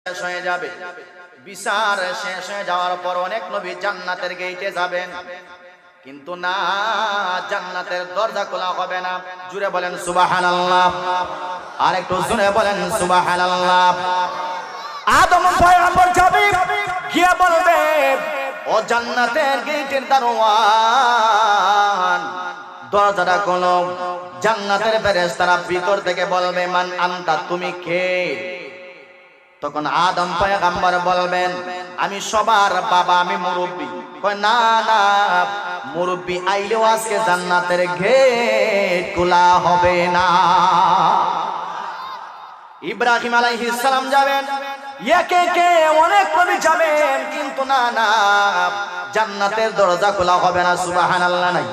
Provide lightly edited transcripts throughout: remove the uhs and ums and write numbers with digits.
শেষ হয়ে যাবে, বিচার শেষ হয়ে যাওয়ার পর অনেক নবী জান্নাতের গেটে যাবেন, কিন্তু না, জান্নাতের দরজা খোলা হবে না। জুড়ে বলেন সুবহানাল্লাহ, আর একটু জোরে বলেন সুবহানাল্লাহ। আদম পয়গম্বর যাবে, গিয়ে বলবে, ও জান্নাতের গেটের দারোয়ান, দরজাটা খোলো। জান্নাতের ফেরেশতারা ভিতর থেকে বলবে, মান আনতা, তুমি কে? তখন আদম পয়গম্বর বলবেন, আমি সবার বাবা, আমি মুরব্বী। কয় না না, মুরব্বী আইলেও আজকে জান্নাতের গেট খোলা হবে না। ইব্রাহিম আলাইহিস সালাম যাবেন, একে একে অনেক নবী যাবেন, কিন্তু না না, জান্নাতের দরজা খোলা হবে না। সুবহানাল্লাহ নাই?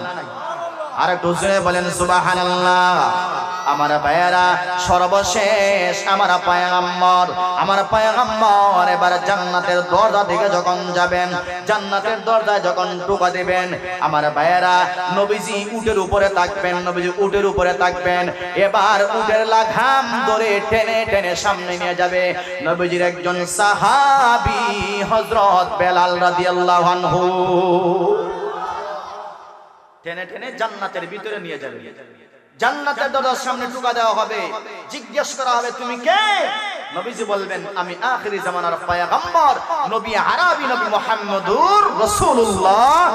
আর একটু জোরে বলেন সুবহানাল্লাহ। আমার ভাইয়েরা, সর্বশেষ আমার পয়গম্বর এবার জান্নাতের দরজা দিকে যখন যাবেন, জান্নাতের দরজায় যখন ঢোকা দিবেন, আমার ভাইয়েরা, নবীজি উটের উপরে থাকবেন, নবীজি উটের উপরে থাকবেন। এবার উটের লাগাম ধরে টেনে টেনে সামনে নিয়ে যাবে নবীজির একজন সাহাবী হযরত বেলাল রাদিয়াল্লাহু আনহু। টেনে টেনে জান্নাতের ভিতরে নিয়ে যাবে। জান্নাতের দরজার সামনে ঢোকা দেওয়া হবে, জিজ্ঞেস করা হবে, তুমি কে? নবীজি বলবেন, আমি আখিরি জামানার পয়গম্বর, নবী আরবি, নবী মুহাম্মদুর রাসূলুল্লাহ।